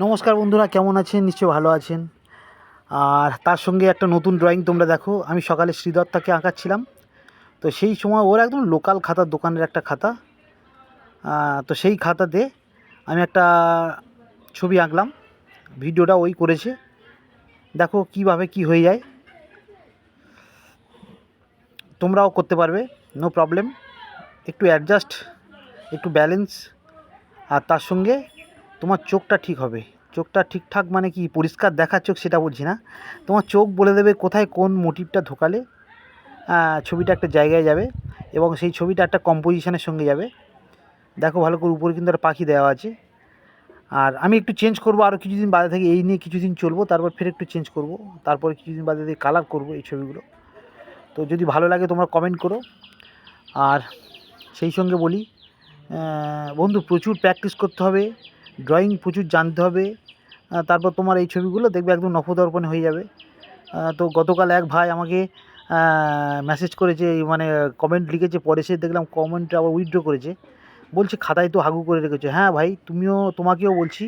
নমস্কার বন্ধুরা, কেমন আছেন? নিশ্চয়ই ভালো আছেন। আর তার সঙ্গে একটা নতুন ড্রয়িং তোমরা দেখো। আমি সকালে শ্রীদত্তাকে আঁকাচ্ছিলাম, তো সেই সময় ওর একদম লোকাল খাতার দোকানের একটা খাতা, তো সেই খাতাতে আমি একটা ছবি আঁকলাম। ভিডিওটা ওই করেছে, দেখো কিভাবে কি হয়ে যায়। তোমরাও করতে পারবে, নো প্রবলেম। একটু অ্যাডজাস্ট, একটু ব্যালেন্স, আর তার সঙ্গে তোমার চোখটা ঠিক হবে। চোখটা ঠিকঠাক মানে কি পরিষ্কার দেখার চোখ সেটা বলছি না, তোমার চোখ বলে দেবে কোথায় কোন মোটিভটা ঢোকালে ছবিটা একটা জায়গায় যাবে, এবং সেই ছবিটা একটা কম্পোজিশনের সঙ্গে যাবে। দেখো ভালো করে, উপরে কিন্তু একটা পাখি দেওয়া আছে। আর আমি একটু চেঞ্জ করব আরও কিছুদিন বাদে থেকে, এই নিয়ে কিছুদিন চলবো, তারপর ফের একটু চেঞ্জ করব, তারপরে কিছুদিন বাদে দিয়ে কালার করব এই ছবিগুলো। তো যদি ভালো লাগে তোমরা কমেন্ট করো। আর সেই সঙ্গে বলি, বন্ধু, প্রচুর প্র্যাকটিস করতে হবে, ড্রয়িং প্রচুর জানতে হবে, তারপর তোমার এই ছবিগুলো দেখবে একদম নখদর্পণে হয়ে যাবে। তো গতকাল এক ভাই আমাকে মেসেজ করেছে, মানে কমেন্ট লিখেছে, পরে সে দেখলাম কমেন্টটা আবার উইথড্র করেছে, বলছে খাতায় তো হাগু করে রেখেছো। হ্যাঁ ভাই, তোমাকেও বলছি,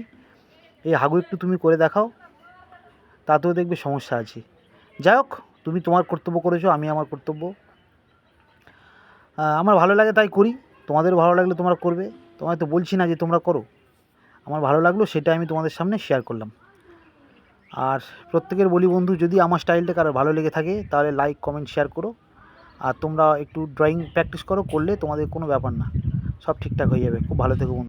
এই হাগু একটু তুমি করে দেখাও, তাতেও দেখবে সমস্যা আছে। যাই হোক, তুমি তোমার কর্তব্য করেছো, আমি আমার কর্তব্য। আমার ভালো লাগে তাই করি, তোমাদেরও ভালো লাগলে তোমরা করবে। তোমায় তো বলছি না যে তোমরা করো, আমার ভালো লাগলো সেটা আমি তোমাদের সামনে শেয়ার করলাম। আর প্রত্যেকের বলি, বন্ধু, যদি আমার স্টাইলটা কারো ভালো লেগে থাকে তাহলে লাইক কমেন্ট শেয়ার করো। আর তোমরা একটু ড্রয়িং প্র্যাকটিস করলে তোমাদের কোনো ব্যাপার না, সব ঠিকঠাক হয়ে যাবে। খুব ভালো থেকো বন্ধু।